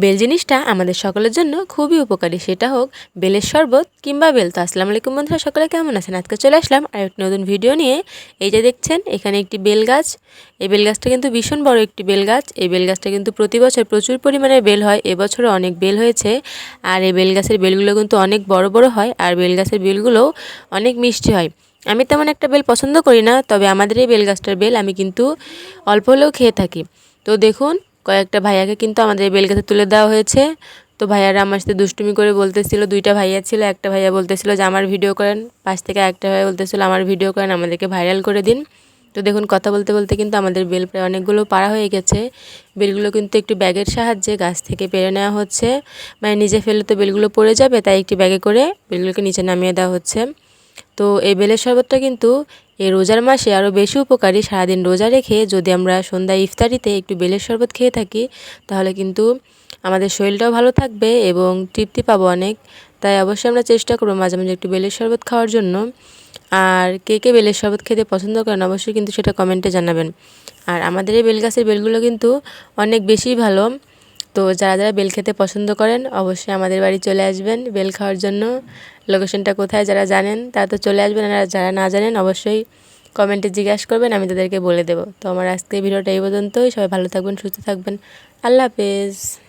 Bell জিনিসটা আমাদের সকলের জন্য খুবই উপকারী, সেটা হোক বেলের শরবত কিংবা বেল। তো আসসালামু আলাইকুম বন্ধুরা, সকলে কেমন আছেন? আজকে চলে আসলাম আর একটি নতুন ভিডিও নিয়ে। এই যে দেখছেন এখানে একটি বেল গাছ। এই বেল গাছটা কিন্তু ভীষণ বড় একটি বেল গাছ। এই বেল গাছটা কিন্তু প্রতি বছর প্রচুর পরিমাণে বেল হয়। এবছরও অনেক বেল হয়েছে। আর এই বেল গাছের বেলগুলো কিন্তু অনেক বড় বড় হয়, আর বেল গাছের বেলগুলোও অনেক মিষ্টি হয়। আমি তেমন একটা বেল পছন্দ করি না, তবে আমাদের এই বেল গাছটার বেল আমি কিন্তু অল্প হলেও খেয়ে থাকি। তো দেখুন, কয়েকটা ভাইয়াকে কিন্তু আমাদের বেল গাছে তুলে দেওয়া হয়েছে। তো ভাইয়ারা আমার সাথে দুষ্টুমি করে বলতেছিল, দুইটা ভাইয়া ছিল, একটা ভাইয়া বলতেছিল যে আমার ভিডিও করেন, পাশ থেকে একটা ভাইয়া বলতেছিল আমার ভিডিও করেন, আমাদেরকে ভাইরাল করে দিন। তো দেখুন, কথা বলতে বলতে কিন্তু আমাদের বেল প্রায় অনেকগুলো পাড়া হয়ে গেছে। বেলগুলো কিন্তু একটু ব্যাগের সাহায্যে গাছ থেকে পেরে নেওয়া হচ্ছে। মানে নিজে ফেলে তো বেলগুলো পড়ে যাবে, তাই একটি ব্যাগে করে বেলগুলোকে নিচে নামিয়ে দেওয়া হচ্ছে। তো এই বেলের শরবতটা কিন্তু এই রোজার মাসে আরও বেশি উপকারী। সারাদিন রোজা রেখে যদি আমরা সন্ধ্যায় ইফতারিতে একটু বেলের শরবত খেয়ে থাকি, তাহলে কিন্তু আমাদের শরীরটাও ভালো থাকবে এবং তৃপ্তি পাবো অনেক। তাই অবশ্যই আমরা চেষ্টা করবো মাঝে মাঝে একটু বেলের শরবত খাওয়ার জন্য। আর কে কে বেলের শরবত খেতে পছন্দ করেন অবশ্যই কিন্তু সেটা কমেন্টে জানাবেন। আর আমাদের এই বেল গাছের বেলগুলো কিন্তু অনেক বেশি ভালো। তো যারা যারা বেল খেতে পছন্দ করেন অবশ্যই আমাদের বাড়ি চলে আসবেন বেল খাওয়ার জন্য। লোকেশনটা কোথায় যারা জানেন তারা তো চলে আসবেন, আর যারা না জানেন অবশ্যই কমেন্টে জিজ্ঞাসা করবেন, আমি তাদেরকে বলে দেবো। তো আমার আজকে ভিডিওটা এই পর্যন্তই। সবাই ভালো থাকবেন, সুস্থ থাকবেন। আল্লাহ হাফেজ।